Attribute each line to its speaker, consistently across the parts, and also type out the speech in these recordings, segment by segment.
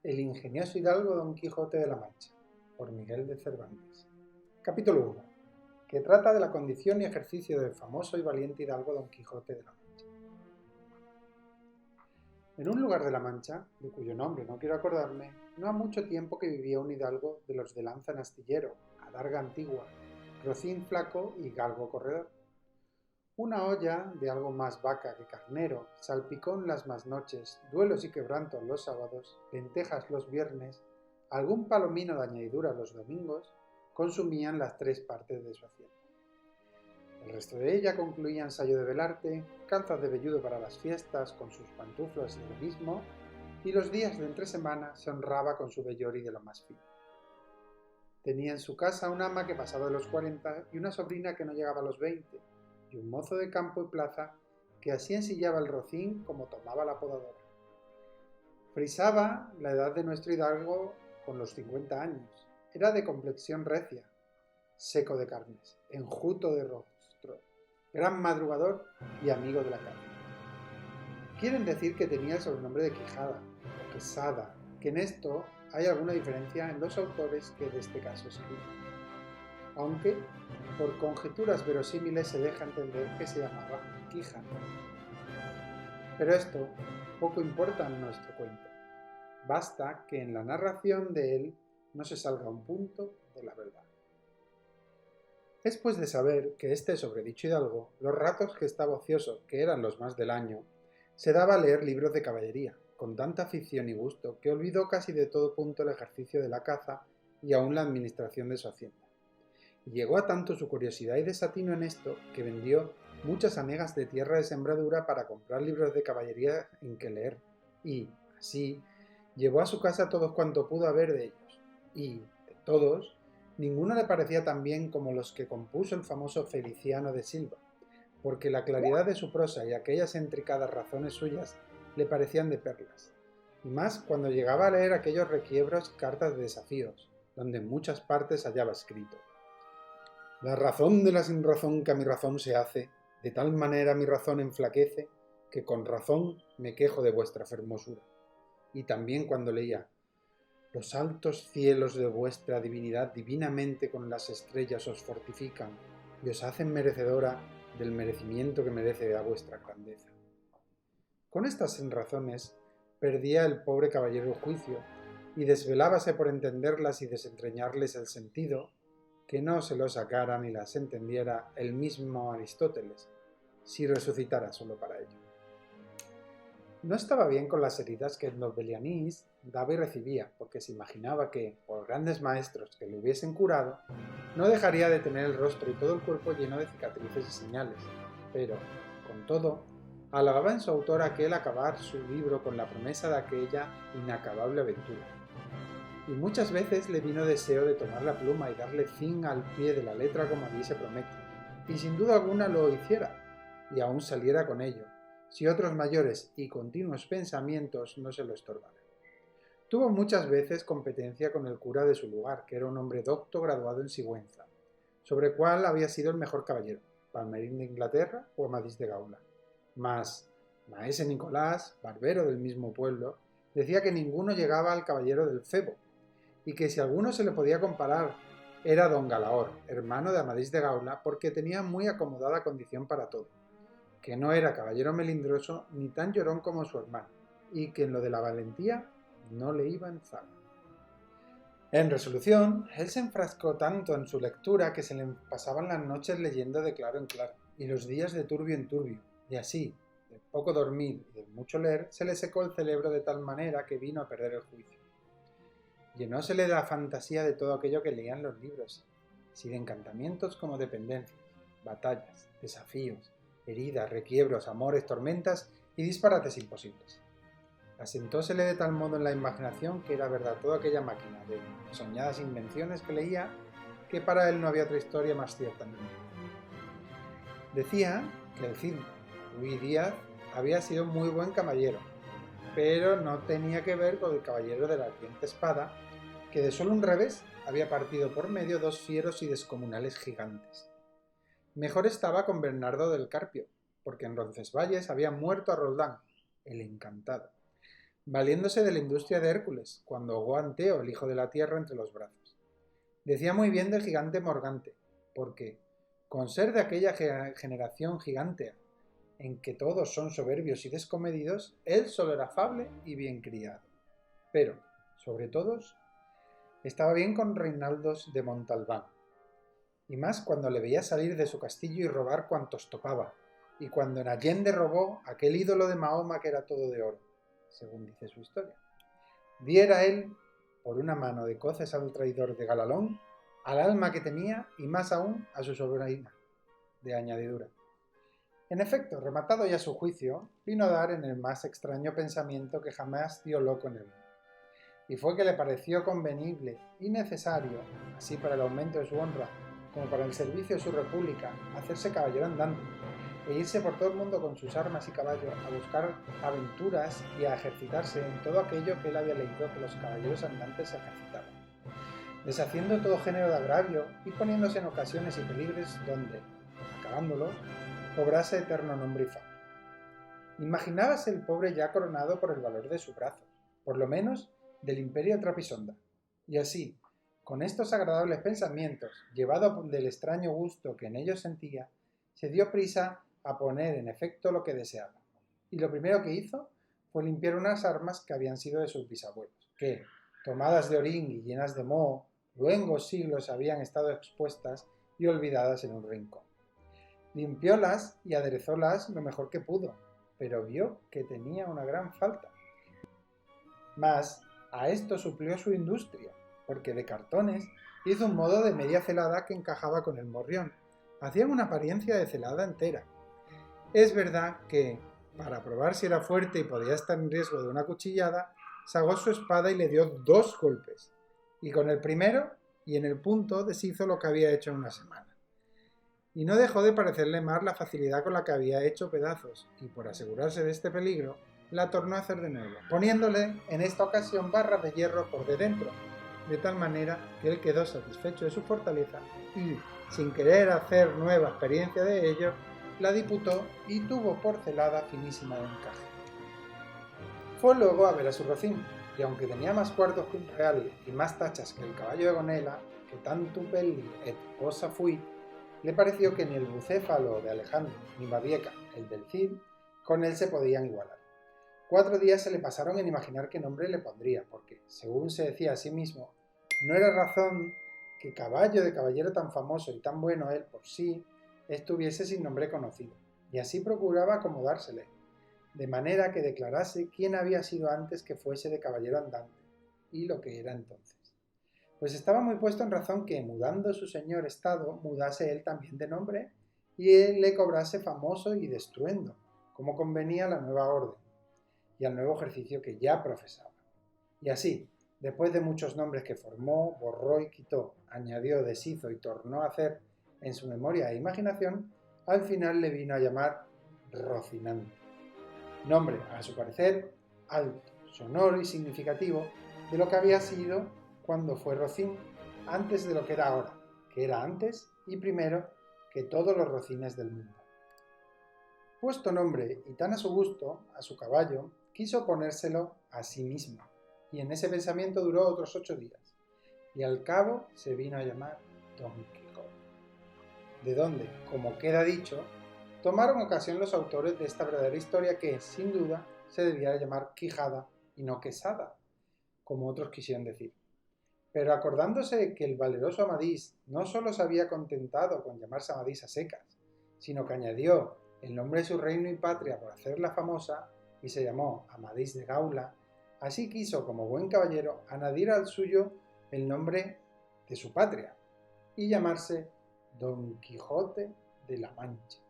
Speaker 1: El ingenioso hidalgo Don Quijote de la Mancha, por Miguel de Cervantes. Capítulo 1, que trata de la condición y ejercicio del famoso y valiente hidalgo Don Quijote de la Mancha. En un lugar de la Mancha, de cuyo nombre no quiero acordarme, no ha mucho tiempo que vivía un hidalgo de los de lanza en astillero, adarga antigua, rocín flaco y galgo corredor. Una olla de algo más vaca que carnero, salpicón las más noches, duelos y quebrantos los sábados, lentejas los viernes, algún palomino de añadidura los domingos, consumían las 3 partes de su hacienda. El resto de ella concluía ensayo de velarte, calzas de velludo para las fiestas con sus pantuflas y lo mismo, y los días de entre semana se honraba con su vellori de lo más fino. Tenía en su casa un ama que pasaba de los 40 y una sobrina que no llegaba a los 20, y un mozo de campo y plaza que así ensillaba el rocín como tomaba la podadora. Frisaba la edad de nuestro hidalgo con los 50 años. Era de complexión recia, seco de carnes, enjuto de rostro, gran madrugador y amigo de la carne. Quieren decir que tenía el sobrenombre de Quijada o Quesada, que en esto hay alguna diferencia en los autores que de este caso escriben, aunque por conjeturas verosímiles se deja entender que se llamaba Quijano. Pero esto poco importa en nuestro cuento. Basta que en la narración de él no se salga un punto de la verdad. Es pues de saber que este sobredicho hidalgo, los ratos que estaba ocioso, que eran los más del año, se daba a leer libros de caballería, con tanta afición y gusto que olvidó casi de todo punto el ejercicio de la caza y aún la administración de su hacienda. Y llegó a tanto su curiosidad y desatino en esto que vendió muchas hanegas de tierra de sembradura para comprar libros de caballería en que leer, y, así, llevó a su casa todos cuanto pudo haber de ellos, y, de todos, ninguno le parecía tan bien como los que compuso el famoso Feliciano de Silva, porque la claridad de su prosa y aquellas intricadas razones suyas le parecían de perlas, y más cuando llegaba a leer aquellos requiebros cartas de desafíos, donde en muchas partes hallaba escrito: la razón de la sinrazón que a mi razón se hace, de tal manera mi razón enflaquece, que con razón me quejo de vuestra fermosura. Y también cuando leía: los altos cielos de vuestra divinidad divinamente con las estrellas os fortifican y os hacen merecedora del merecimiento que merece a vuestra grandeza. Con estas sinrazones perdía el pobre caballero el juicio y desvelábase por entenderlas y desentrañarles el sentido, que no se lo sacara ni las entendiera el mismo Aristóteles, si resucitara solo para ello. No estaba bien con las heridas que Don Belianís daba y recibía, porque se imaginaba que, por grandes maestros que le hubiesen curado, no dejaría de tener el rostro y todo el cuerpo lleno de cicatrices y señales, pero, con todo, alababa en su autor aquel acabar su libro con la promesa de aquella inacabable aventura. Y muchas veces le vino deseo de tomar la pluma y darle fin al pie de la letra como allí se promete, y sin duda alguna lo hiciera, y aún saliera con ello, si otros mayores y continuos pensamientos no se lo estorbaran. Tuvo muchas veces competencia con el cura de su lugar, que era un hombre docto graduado en Sigüenza, sobre cuál había sido el mejor caballero, Palmerín de Inglaterra o Amadís de Gaula. Mas maese Nicolás, barbero del mismo pueblo, decía que ninguno llegaba al caballero del Febo, y que si alguno se le podía comparar era don Galaor, hermano de Amadís de Gaula, porque tenía muy acomodada condición para todo, que no era caballero melindroso ni tan llorón como su hermano, y que en lo de la valentía no le iba en zaga. En resolución, él se enfrascó tanto en su lectura que se le pasaban las noches leyendo de claro en claro, y los días de turbio en turbio, y así, de poco dormir y de mucho leer, se le secó el cerebro de tal manera que vino a perder el juicio. Llenósele la fantasía de todo aquello que leían los libros, si de encantamientos como de pendencias, batallas, desafíos, heridas, requiebros, amores, tormentas y disparates imposibles. Asentósele de tal modo en la imaginación que era verdad toda aquella máquina de soñadas invenciones que leía, que para él no había otra historia más cierta ni ninguna. Decía que el Cid Ruy Díaz había sido muy buen caballero, pero no tenía que ver con el caballero de la ardiente espada, que de solo un revés había partido por medio 2 fieros y descomunales gigantes. Mejor estaba con Bernardo del Carpio, porque en Roncesvalles había muerto a Roldán, el encantado. valiéndose de la industria de Hércules, cuando ahogó a Anteo, el hijo de la tierra, entre los brazos. Decía muy bien del gigante Morgante, porque, con ser de aquella generación gigántea, en que todos son soberbios y descomedidos, él solo era afable y bien criado. Pero, sobre todos, estaba bien con Reinaldos de Montalbán, y más cuando le veía salir de su castillo y robar cuantos topaba, y cuando en Allende robó aquel ídolo de Mahoma que era todo de oro, según dice su historia. Diera él, por una mano de coces al traidor de Galalón, al alma que tenía y más aún a su sobrina, de añadidura. En efecto, rematado ya su juicio, vino a dar en el más extraño pensamiento que jamás dio loco en él. Y fue que le pareció convenible y necesario, así para el aumento de su honra como para el servicio de su república, hacerse caballero andante e irse por todo el mundo con sus armas y caballos a buscar aventuras y a ejercitarse en todo aquello que él había leído que los caballeros andantes se ejercitaban, deshaciendo todo género de agravio y poniéndose en ocasiones y peligros donde, acabándolo, cobrase eterno nombre y fama. Imaginábase el pobre ya coronado por el valor de su brazo, por lo menos del imperio Trapisonda, y así, con estos agradables pensamientos, llevado del extraño gusto que en ellos sentía, se dio prisa a poner en efecto lo que deseaba. Y lo primero que hizo fue limpiar unas armas que habían sido de sus bisabuelos, que, tomadas de orín y llenas de moho, luengos siglos habían estado expuestas y olvidadas en un rincón. Limpiólas y aderezólas lo mejor que pudo, pero vio que tenía una gran falta. Mas a esto suplió su industria, porque de cartones hizo un modo de media celada que encajaba con el morrión. Hacían una apariencia de celada entera. Es verdad que, para probar si era fuerte y podía estar en riesgo de una cuchillada, sacó su espada y le dio 2 golpes, y con el primero y en el punto deshizo lo que había hecho en una semana. Y no dejó de parecerle más la facilidad con la que había hecho pedazos, y por asegurarse de este peligro, la tornó a hacer de nuevo, poniéndole en esta ocasión barras de hierro por de dentro, de tal manera que él quedó satisfecho de su fortaleza y, sin querer hacer nueva experiencia de ello, la diputó y tuvo por celada finísima de encaje. Fue luego a ver a su Rocín, y aunque tenía más cuartos que un real y más tachas que el caballo de Gonela, que tanto pelli et cosa fuit, le pareció que ni el bucéfalo de Alejandro ni Babieca, el del Cid, con él se podían igualar. 4 días se le pasaron en imaginar qué nombre le pondría, porque, según se decía a sí mismo, no era razón que caballo de caballero tan famoso y tan bueno él por sí estuviese sin nombre conocido, y así procuraba acomodársele, de manera que declarase quién había sido antes que fuese de caballero andante, y lo que era entonces. Pues estaba muy puesto en razón que, mudando su señor estado, mudase él también de nombre, y él le cobrase famoso y destruendo, como convenía a la nueva orden, y al nuevo ejercicio que ya profesaba. Y así, después de muchos nombres que formó, borró y quitó, añadió, deshizo y tornó a hacer en su memoria e imaginación, al final le vino a llamar Rocinante. Nombre, a su parecer, alto, sonoro y significativo de lo que había sido cuando fue Rocín, antes de lo que era ahora, que era antes y primero que todos los rocines del mundo. Puesto nombre y tan a su gusto, a su caballo, quiso ponérselo a sí mismo, y en ese pensamiento duró otros 8 días, y al cabo se vino a llamar Don Quijote. De donde, como queda dicho, tomaron ocasión los autores de esta verdadera historia que, sin duda, se debía llamar Quijada y no Quesada, como otros quisieron decir. Pero acordándose que el valeroso Amadís no solo se había contentado con llamarse Amadís a secas, sino que añadió el nombre de su reino y patria por hacerla famosa, y se llamó Amadís de Gaula, así quiso, como buen caballero, añadir al suyo el nombre de su patria, y llamarse Don Quijote de la Mancha,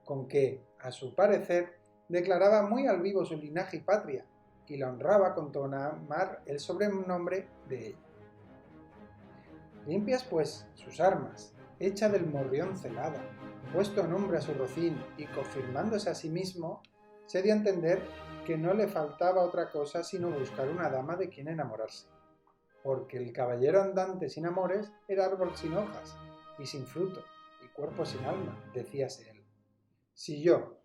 Speaker 1: con que, a su parecer, declaraba muy al vivo su linaje y patria, y la honraba con tomar el sobrenombre de ella. Limpias pues sus armas, hecha del morrión celada, puesto nombre a su rocín y confirmándose a sí mismo, se dio a entender que no le faltaba otra cosa sino buscar una dama de quien enamorarse, porque el caballero andante sin amores era árbol sin hojas y sin fruto y cuerpo sin alma, decíase él. Si yo,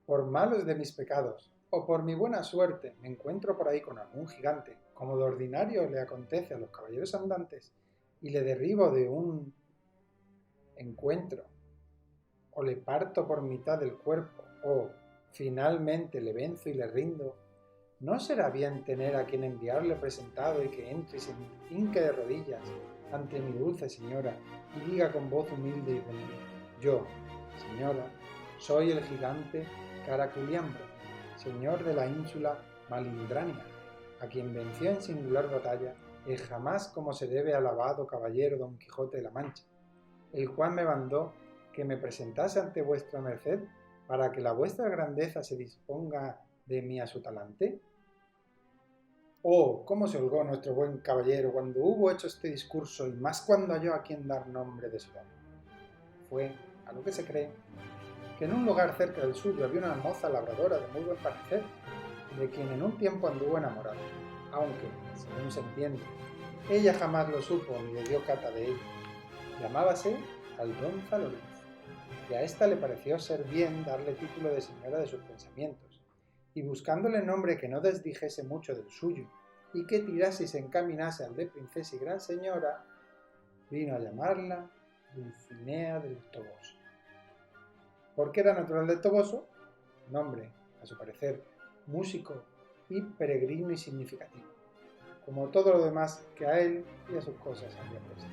Speaker 1: por malos de mis pecados, O por mi buena suerte me encuentro por ahí con algún gigante, como de ordinario le acontece a los caballeros andantes, y le derribo de un encuentro, o le parto por mitad del cuerpo, o finalmente le venzo y le rindo, ¿no será bien tener a quien enviarle presentado y que entre y se hinque de rodillas ante mi dulce señora y diga con voz humilde y bonita: yo, señora, soy el gigante Caraculiambro, señor de la ínsula Malindrania, a quien venció en singular batalla el jamás como se debe alabado caballero Don Quijote de la Mancha, el cual me mandó que me presentase ante vuestra merced para que la vuestra grandeza se disponga de mí a su talante? Oh, cómo se holgó nuestro buen caballero cuando hubo hecho este discurso, y más cuando halló a quien dar nombre de su don. Fue, a lo que se cree, que en un lugar cerca del suyo había una moza labradora de muy buen parecer, de quien en un tiempo anduvo enamorado, aunque, según se entiende, ella jamás lo supo ni le dio cata de ello. Llamábase Aldonza Lorenzo, y a ésta le pareció ser bien darle título de señora de sus pensamientos, y buscándole nombre que no desdijese mucho del suyo, y que tirase y se encaminase al de princesa y gran señora, vino a llamarla Dulcinea del Toboso. Porque era natural del Toboso, nombre, a su parecer, músico y peregrino y significativo, como todo lo demás que a él y a sus cosas había puesto.